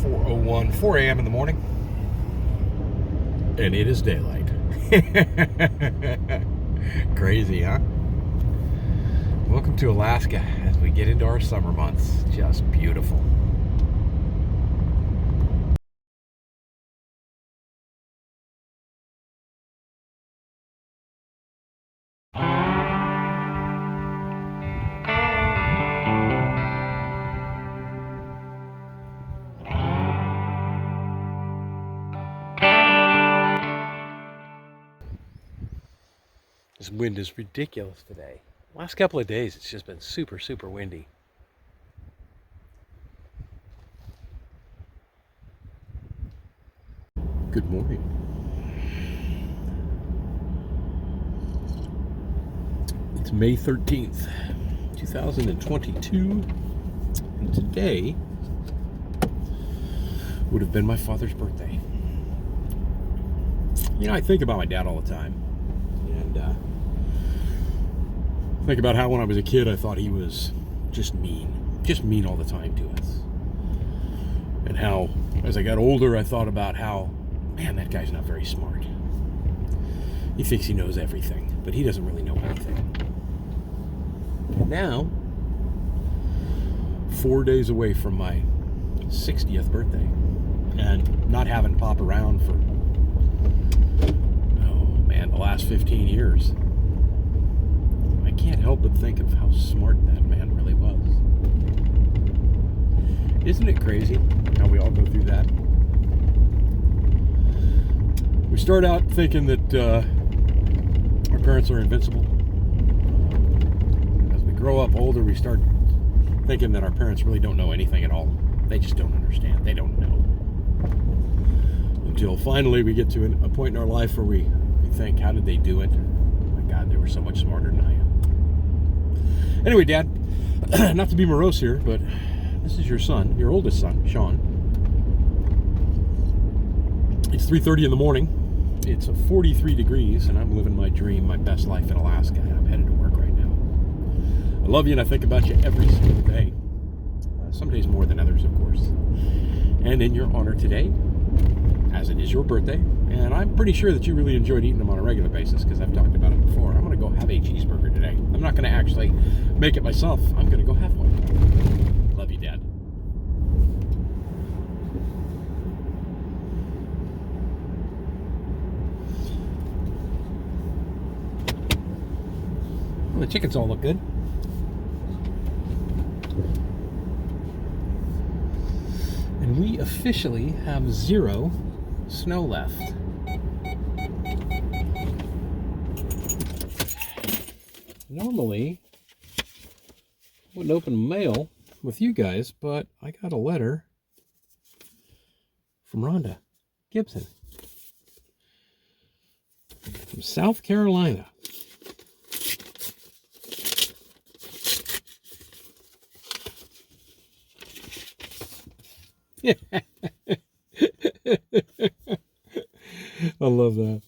4:01, 4 a.m. in the morning, and it is daylight. Crazy, huh? Welcome to Alaska as we get into our summer months. Just beautiful. This wind is ridiculous today. Last couple of days, it's just been super, super windy. Good morning. It's May 13th, 2022, and today would have been my father's birthday. You know, I think about my dad all the time, and think about how when I was a kid, I thought he was just mean all the time to us. And how, as I got older, I thought about how, man, that guy's not very smart. He thinks he knows everything, but he doesn't really know anything. And now, 4 days away from my 60th birthday, and not having Pop around for, the last 15 years, I can't help but think of how smart that man really was. Isn't it crazy how we all go through that? We start out thinking that our parents are invincible. As we grow up older, we start thinking that our parents really don't know anything at all. They just don't understand. They don't know. Until finally we get to a point in our life where we think, how did they do it? Oh my God, they were so much smarter than I am. Anyway, Dad, not to be morose here, but this is your son, your oldest son, Sean. It's 3:30 in the morning. It's 43 degrees, and I'm living my dream, my best life in Alaska, and I'm headed to work right now. I love you, and I think about you every single day. Some days more than others, of course. And in your honor today, as it is your birthday, and I'm pretty sure that you really enjoyed eating them on a regular basis because I've talked about it before. I'm going to go have a cheeseburger today. I'm not going to actually make it myself. I'm going to go have one. Love you, Dad. Well, the chickens all look good. And we officially have 0 snow left. Normally, I wouldn't open mail with you guys, but I got a letter from Rhonda Gibson from South Carolina. I love that.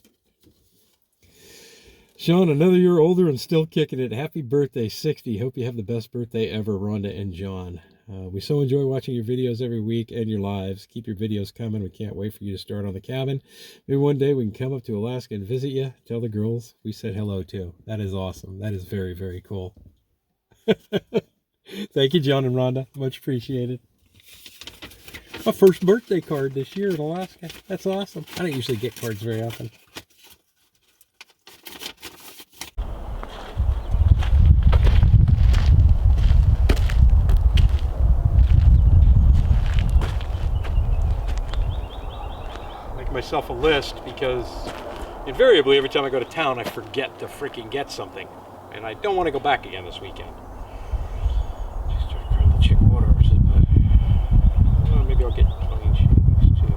Sean, another year older and still kicking it. Happy birthday, 60. Hope you have the best birthday ever, Rhonda and John. We so enjoy watching your videos every week and your lives. Keep your videos coming. We can't wait for you to start on the cabin. Maybe one day we can come up to Alaska and visit you. Tell the girls we said hello too. That is awesome. That is very, very cool. Thank you, John and Rhonda. Much appreciated. My first birthday card this year in Alaska. That's awesome. I don't usually get cards very often. Make myself a list because invariably every time I go to town I forget to freaking get something. And I don't want to go back again this weekend. Just try to grab the chick water. Maybe I'll get clean shoes too.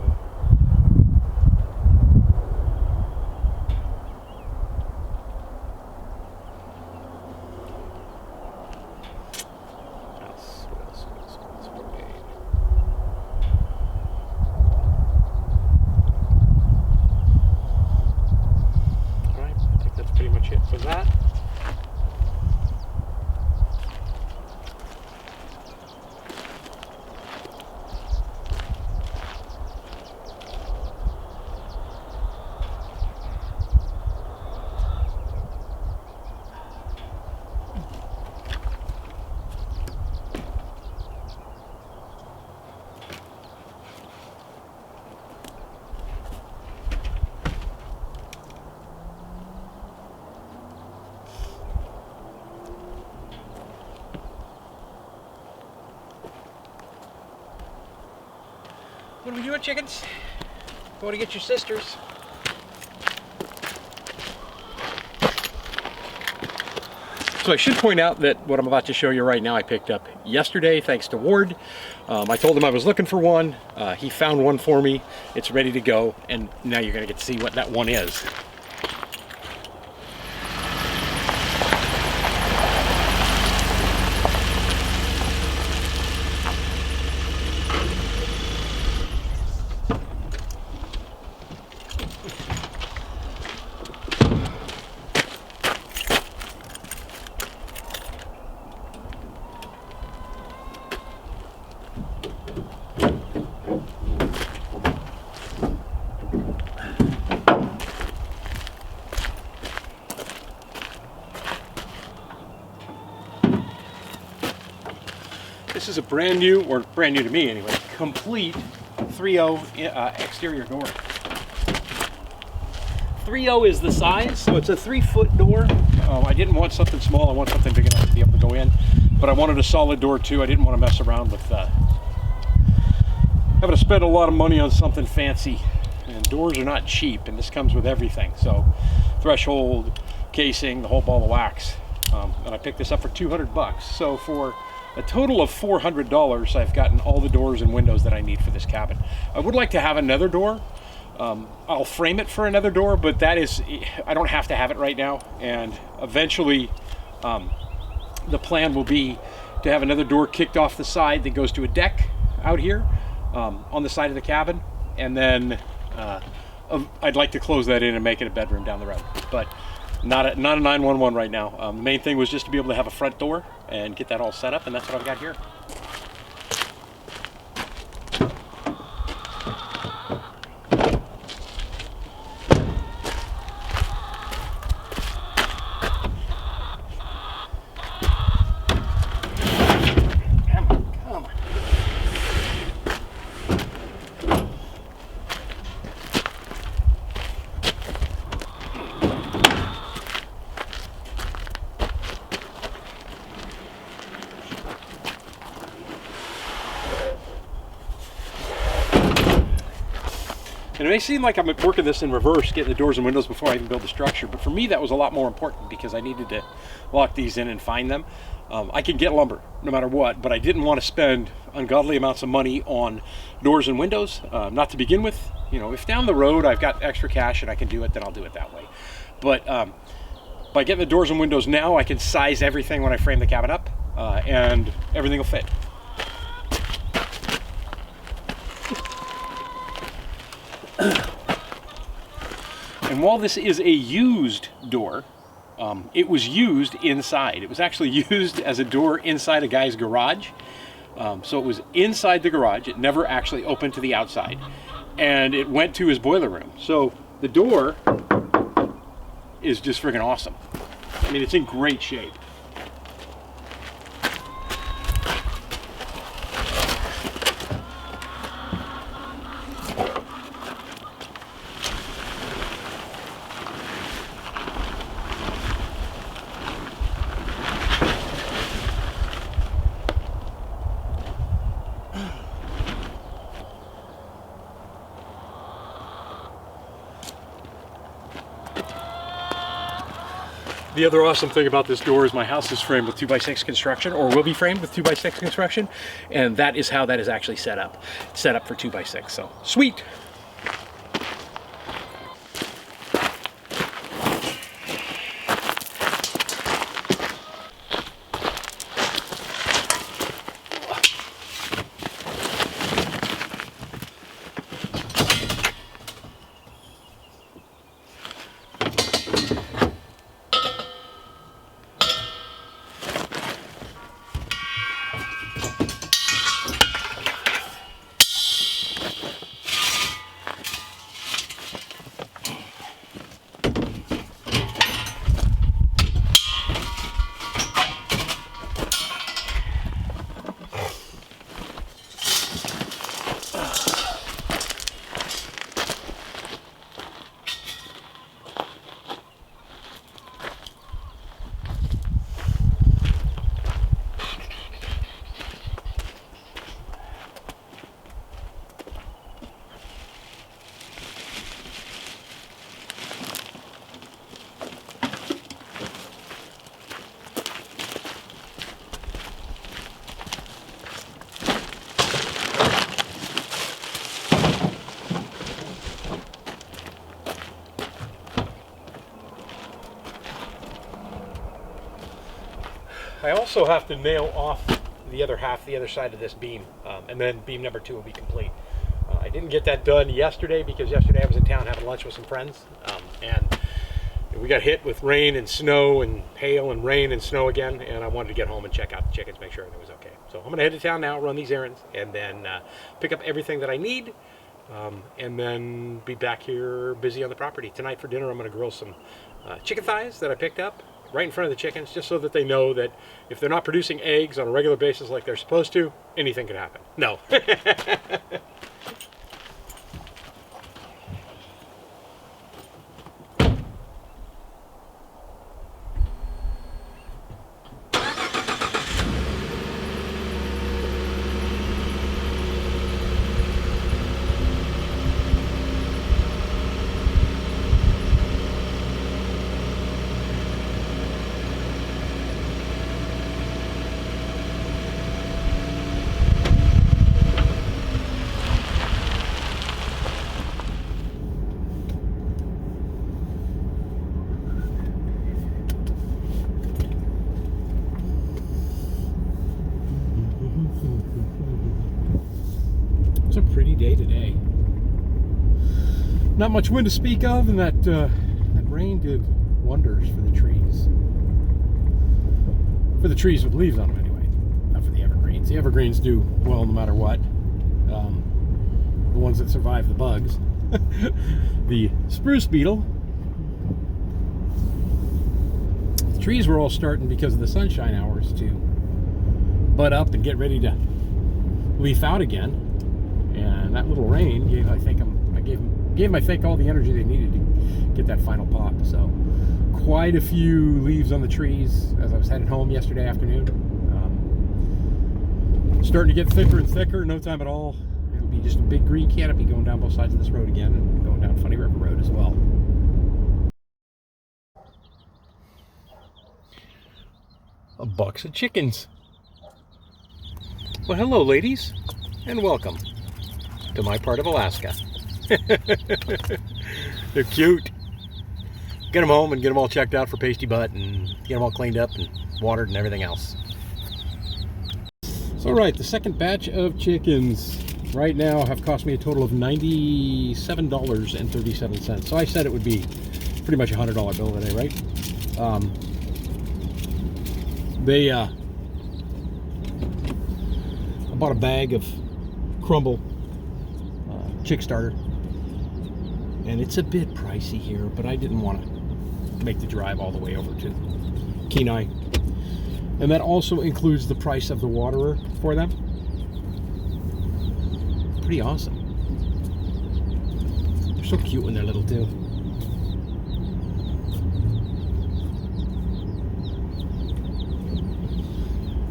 That's okay. Alright, I think that's pretty much it for that. What are we doing, chickens? Going to get your sisters. So I should point out that what I'm about to show you right now I picked up yesterday thanks to Ward. I told him I was looking for one. He found one for me. It's ready to go, and now you're going to get to see what that one is. This is a brand new, or brand new to me anyway, complete 3.0 exterior door. 3.0 is the size, so it's a 3-foot door. I didn't want something small, I want something big enough to be able to go in, but I wanted a solid door too. I didn't want to mess around with having to spend a lot of money on something fancy. And doors are not cheap, and this comes with everything. So threshold, casing, the whole ball of wax. And I picked this up for 200 bucks. So for a total of $400, I've gotten all the doors and windows that I need for this cabin. I would like to have another door. I'll frame it for another door, but that is, I don't have to have it right now. And eventually, the plan will be to have another door kicked off the side that goes to a deck out here on the side of the cabin. And then I'd like to close that in and make it a bedroom down the road. But not a 911 right now. The main thing was just to be able to have a front door and get that all set up, and that's what I've got here. And it may seem like I'm working this in reverse, getting the doors and windows before I even build the structure, but for me that was a lot more important because I needed to lock these in and find them. I can get lumber no matter what, but I didn't want to spend ungodly amounts of money on doors and windows, not to begin with. You know, if down the road I've got extra cash and I can do it, then I'll do it that way. But by getting the doors and windows now, I can size everything when I frame the cabin up, and everything will fit. And while this is a used door, it was used inside. It was actually used as a door inside a guy's garage. So it was inside the garage. It never actually opened to the outside. And it went to his boiler room. So the door is just friggin' awesome. I mean, it's in great shape. The other awesome thing about this door is my house is framed with 2x6 construction, or will be framed with 2x6 construction, and that is how that is actually set up. It's set up for 2x6, so sweet. I also have to nail off the other half, the other side of this beam, and then beam number 2 will be complete. I didn't get that done yesterday because yesterday I was in town having lunch with some friends, and we got hit with rain and snow and hail and rain and snow again, and I wanted to get home and check out the chickens, make sure everything was okay. So I'm going to head to town now, run these errands, and then pick up everything that I need, and then be back here busy on the property. Tonight for dinner I'm going to grill some chicken thighs that I picked up right in front of the chickens, just so that they know that if they're not producing eggs on a regular basis like they're supposed to, anything could happen. No. It's a pretty day today. Not much wind to speak of, and that rain did wonders for the trees. For the trees with leaves on them, anyway. Not for the evergreens. The evergreens do well no matter what. The ones that survive the bugs. The spruce beetle. The trees were all starting because of the sunshine hours to bud up and get ready to leaf out again. And that little rain gave, I think, gave them, I think, all the energy they needed to get that final pop. So, quite a few leaves on the trees as I was heading home yesterday afternoon. Starting to get thicker and thicker. No time at all. It'll be just a big green canopy going down both sides of this road again, and going down Funny River Road as well. A box of chickens. Well, hello, ladies, and welcome to my part of Alaska. They're cute. Get them home and get them all checked out for pasty butt and get them all cleaned up and watered and everything else. So, right, the second batch of chickens right now have cost me a total of $97.37. So I said it would be pretty much a $100 bill today, right? I bought a bag of Crumble chick starter, and it's a bit pricey here, but I didn't want to make the drive all the way over to Kenai. And that also includes the price of the waterer for them. Pretty awesome. They're so cute when they're little too.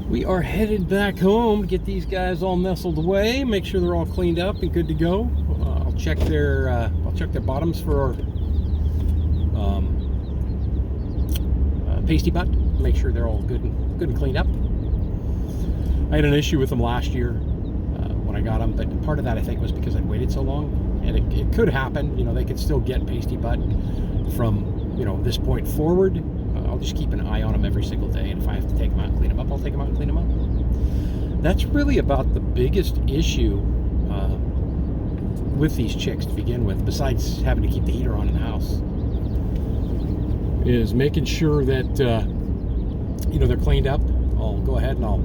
We are headed back home to get these guys all nestled away, make sure they're all cleaned up and good to go. I'll check their bottoms for pasty butt, make sure they're all good and cleaned up. I had an issue with them last year when I got them, but part of that I think was because I'd waited so long, and it could happen. You know, they could still get pasty butt from, you know, this point forward. I'll just keep an eye on them every single day, and if I have to take them out and clean them up, I'll take them out and clean them up. That's really about the biggest issue with these chicks to begin with, besides having to keep the heater on in the house, is making sure that you know, they're cleaned up. I'll go ahead and I'll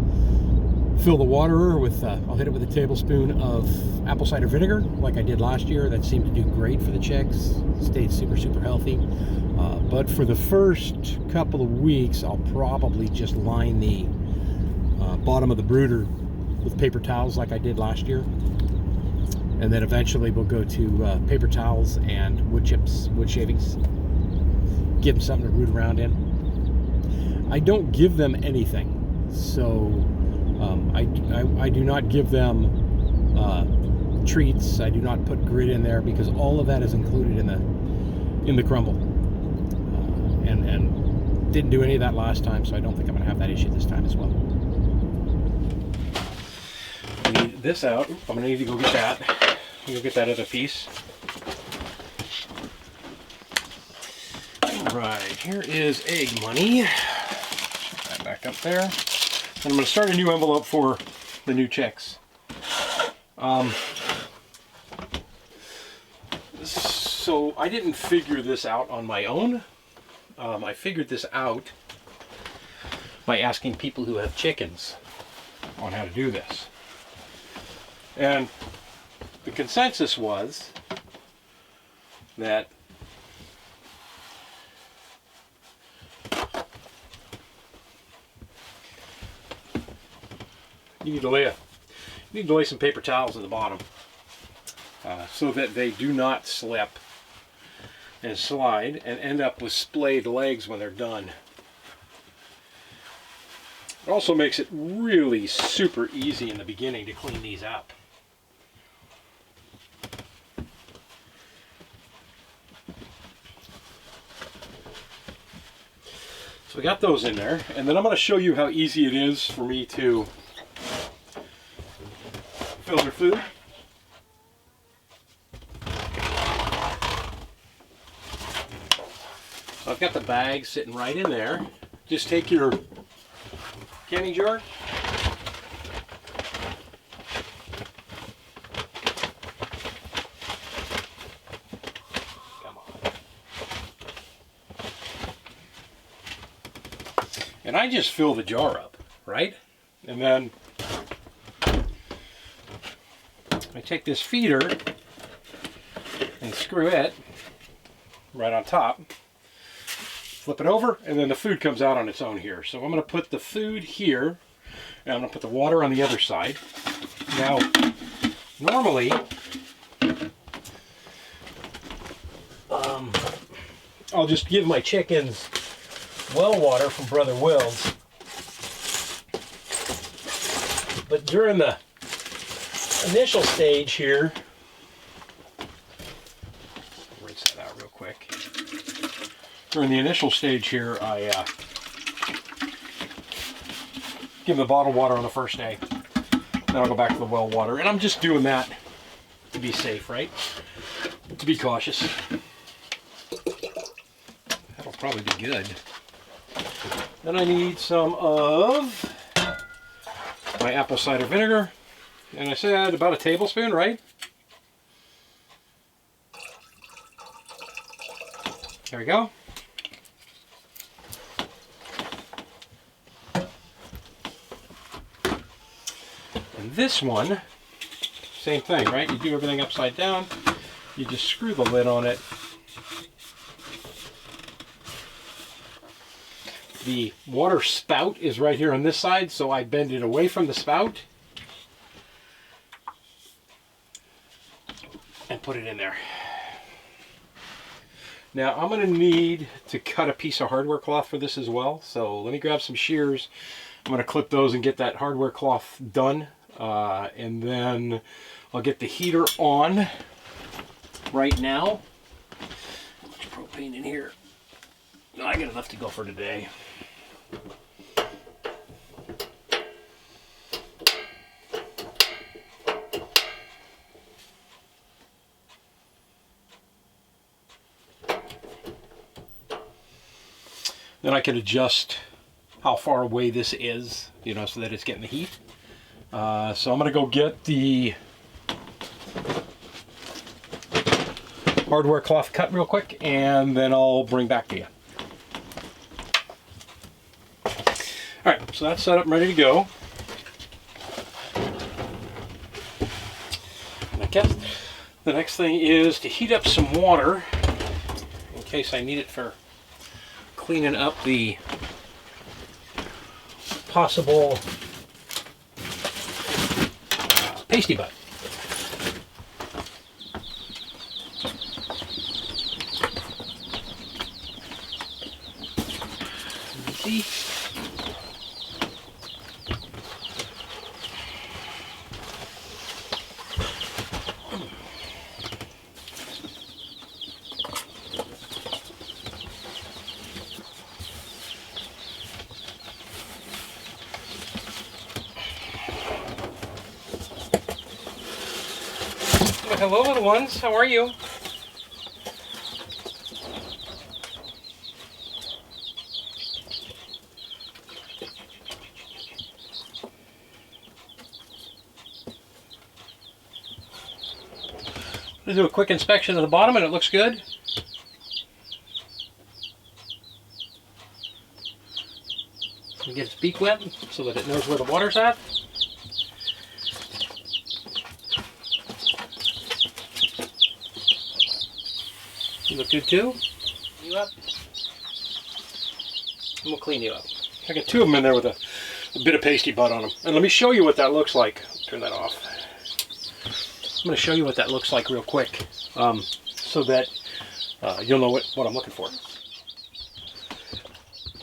fill the waterer with, I'll hit it with a tablespoon of apple cider vinegar like I did last year. That seemed to do great for the chicks. Stayed super healthy. But for the first couple of weeks, I'll probably just line the bottom of the brooder with paper towels like I did last year. And then eventually we'll go to paper towels and wood chips, wood shavings. Give them something to root around in. I don't give them anything. So I do not give them treats. I do not put grit in there because all of that is included in the crumble. And didn't do any of that last time, so I don't think I'm going to have that issue this time as well. Need this out. I'm going to need to go get that. Go get that other piece. All right, here is egg money. Put that back back up there. And I'm going to start a new envelope for the new chicks. So I didn't figure this out on my own. I figured this out by asking people who have chickens on how to do this. And the consensus was that you need to lay some paper towels at the bottom so that they do not slip and slide and end up with splayed legs when they're done. It also makes it really super easy in the beginning to clean these up. So we got those in there, and then I'm going to show you how easy it is for me to fill their food. So I've got the bag sitting right in there. Just take your canning jar. Come on. And I just fill the jar up, right? And then I take this feeder and screw it right on top. Flip it over, and then the food comes out on its own here. So I'm going to put the food here, and I'm going to put the water on the other side. Now, normally, I'll just give my chickens well water from Brother Will's. But during the initial stage here, rinse that out real quick. During the initial stage here, I give them the bottled water on the first day. Then I'll go back to the well water. And I'm just doing that to be safe, right? To be cautious. That'll probably be good. Then I need some of my apple cider vinegar. And I said about a tablespoon, right? There we go. And this one, same thing, right? You do everything upside down. You just screw the lid on it. The water spout is right here on this side, so I bend it away from the spout and put it in there. Now I'm going to need to cut a piece of hardware cloth for this as well, so let me grab some shears. I'm going to clip those and get that hardware cloth done, and then I'll get the heater on right now. How much propane in here? I got enough to go for today. Then I can adjust how far away this is, you know, so that it's getting the heat. So I'm going to go get the hardware cloth cut real quick, and then I'll bring back to you. Alright, so that's set up and ready to go. And I guess the next thing is to heat up some water in case I need it for cleaning up the possible pasty butt. See? Hello, little ones. How are you? I'm going to do a quick inspection of the bottom, and it looks good. You get its beak wet so that it knows where the water's at. You look good too. You up? And we'll clean you up. I got 2 of them in there with a bit of pasty butt on them. And let me show you what that looks like. Turn that off. I'm going to show you what that looks like real quick, so that you'll know what I'm looking for.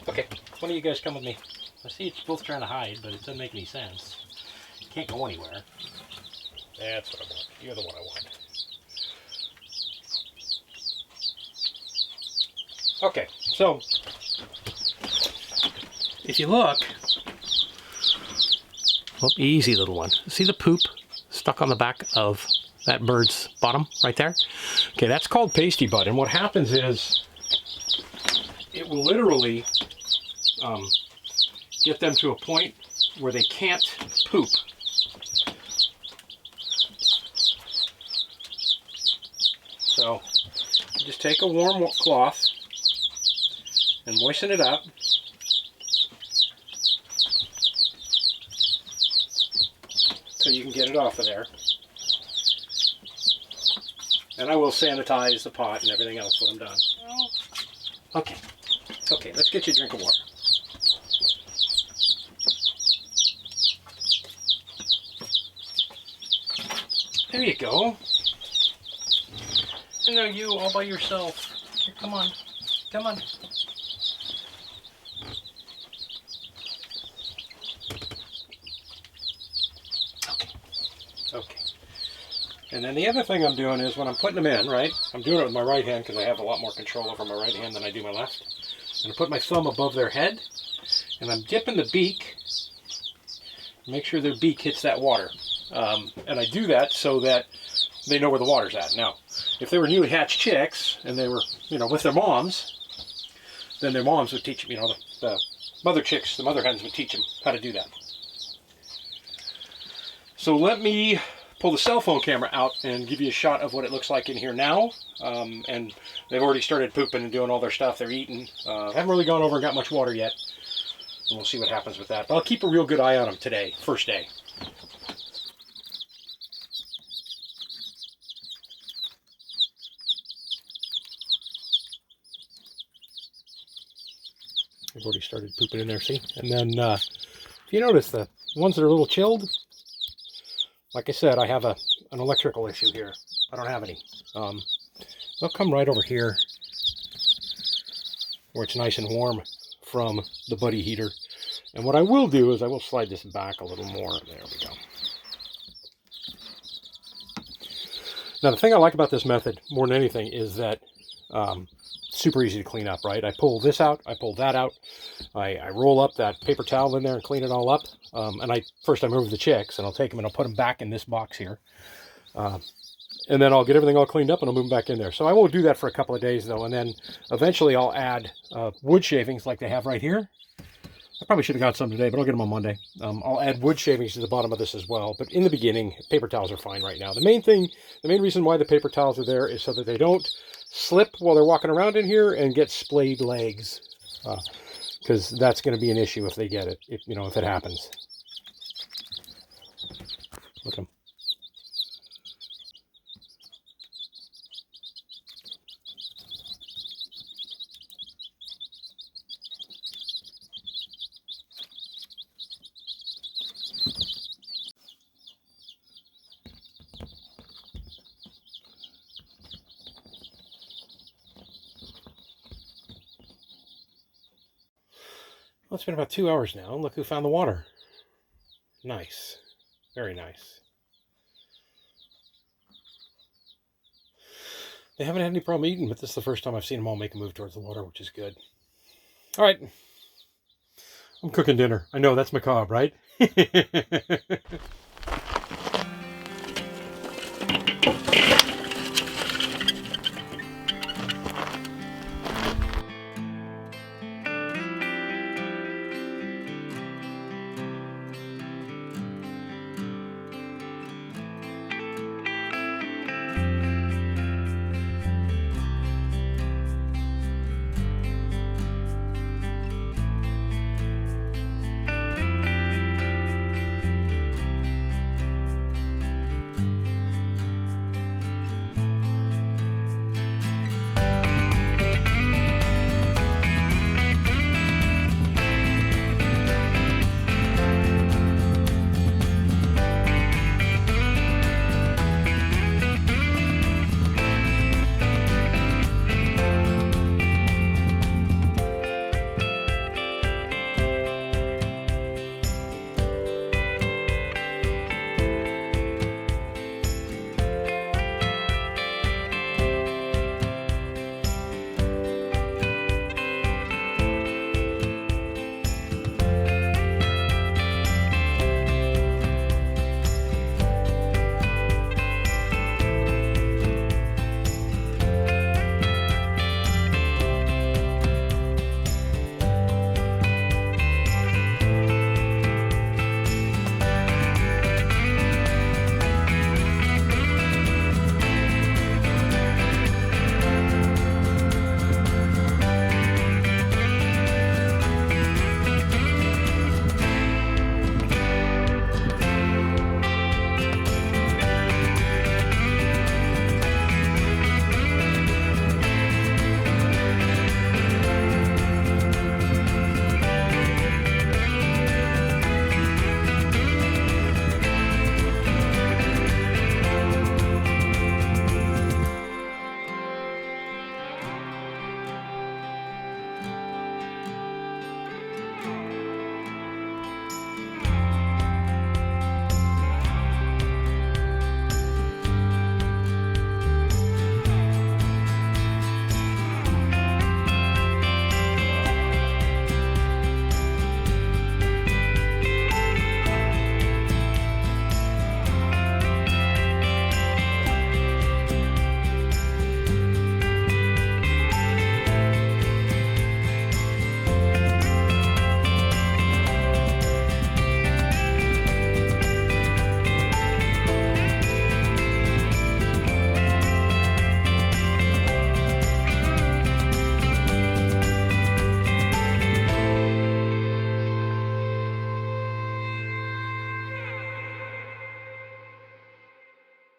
Okay, one of you guys come with me. I see it's both trying to hide, but it doesn't make any sense. You can't go anywhere. That's what I want. You're the one I want. Okay, so if you look, oh, easy little one. See the poop stuck on the back of that bird's bottom right there? Okay, that's called pasty butt, and what happens is it will literally get them to a point where they can't poop. So you just take a warm cloth and moisten it up. So you can get it off of there. And I will sanitize the pot and everything else when I'm done. Okay. Okay, let's get you a drink of water. There you go. And now you all by yourself. Here, come on. Come on. Okay. Okay. And then the other thing I'm doing is when I'm putting them in, right? I'm doing it with my right hand because I have a lot more control over my right hand than I do my left. And I put my thumb above their head and I'm dipping the beak. Make sure their beak hits that water. And I do that so that they know where the water's at. Now, if they were newly hatched chicks and they were, with their moms, then their moms would teach them, the mother chicks, the mother hens would teach them how to do that. So let me pull the cell phone camera out and give you a shot of what it looks like in here now. And they've already started pooping and doing all their stuff. They're eating. Haven't really gone over and got much water yet. And we'll see what happens with that. But I'll keep a real good eye on them today, first day. They've already started pooping in there, see? And then, if you notice, the ones that are a little chilled, like I said, I have an electrical issue here. I don't have any. They'll come right over here where it's nice and warm from the buddy heater. And what I will do is I will slide this back a little more. There we go. Now, the thing I like about this method more than anything is that super easy to clean up, right? I pull this out, I pull that out, I roll up that paper towel in there and clean it all up. And first I move the chicks and I'll take them and I'll put them back in this box here. And then I'll get everything all cleaned up and I'll move them back in there. So I won't do that for a couple of days though. And then eventually I'll add wood shavings like they have right here. I probably should have got some today, but I'll get them on Monday. I'll add wood shavings to the bottom of this as well. But in the beginning, paper towels are fine right now. The main reason why the paper towels are there is so that they don't slip while they're walking around in here and get splayed legs. Because that's going to be an issue if they get it, if it happens. Look at them. Well, it's been about 2 hours now. Look who found the water. Nice. Very nice. They haven't had any problem eating, but this is the first time I've seen them all make a move towards the water, which is good. All right. I'm cooking dinner. I know, that's macabre, right?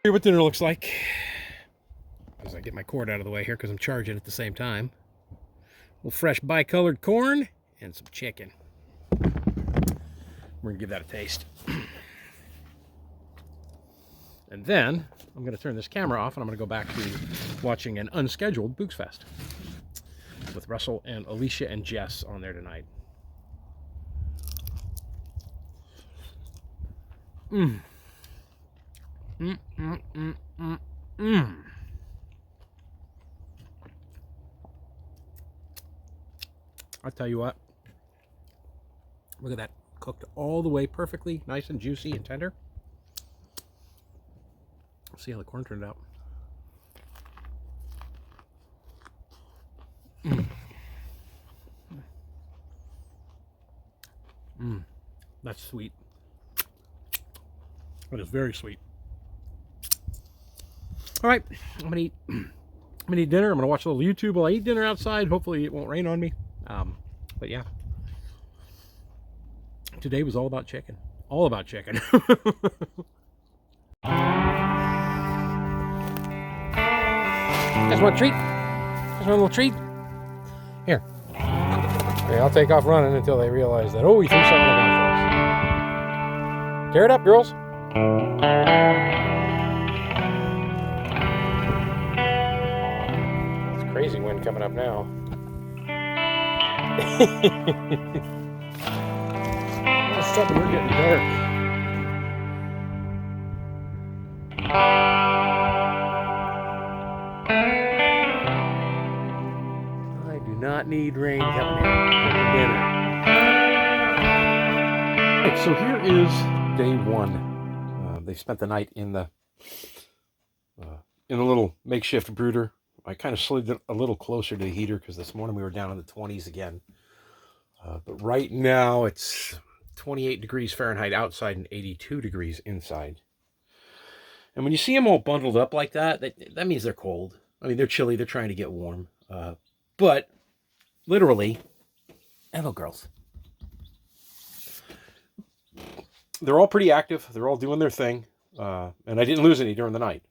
Here what dinner looks like. As I get my cord out of the way here because I'm charging at the same time. A little fresh bicolored corn and some chicken. We're gonna give that a taste. And then I'm gonna turn this camera off and I'm gonna go back to watching an unscheduled Books Fest with Russell and Alicia and Jess on there tonight. I'll tell you what. Look at that. Cooked all the way perfectly, nice and juicy and tender. Let's see how the corn turned out. That's sweet. That is very sweet. All right, I'm gonna eat dinner. I'm gonna watch a little YouTube while I eat dinner outside. Hopefully it won't rain on me. But yeah, today was all about chicken. All about chicken. Guys want a treat? Guys want a little treat? Here. Okay, I'll take off running until they realize that, oh, we threw something on the ground for us. Tear it up, girls. It's crazy wind coming up now. All of a sudden, we're getting dark. I do not need rain coming in for dinner. Right, so here is day one. They spent the night in the little makeshift brooder. I kind of slid it a little closer to the heater because this morning we were down in the 20s again. But right now it's 28 degrees Fahrenheit outside and 82 degrees inside. And when you see them all bundled up like that, that means they're cold. I mean, they're chilly. They're trying to get warm. But literally, hello, girls. They're all pretty active. They're all doing their thing. And I didn't lose any during the night.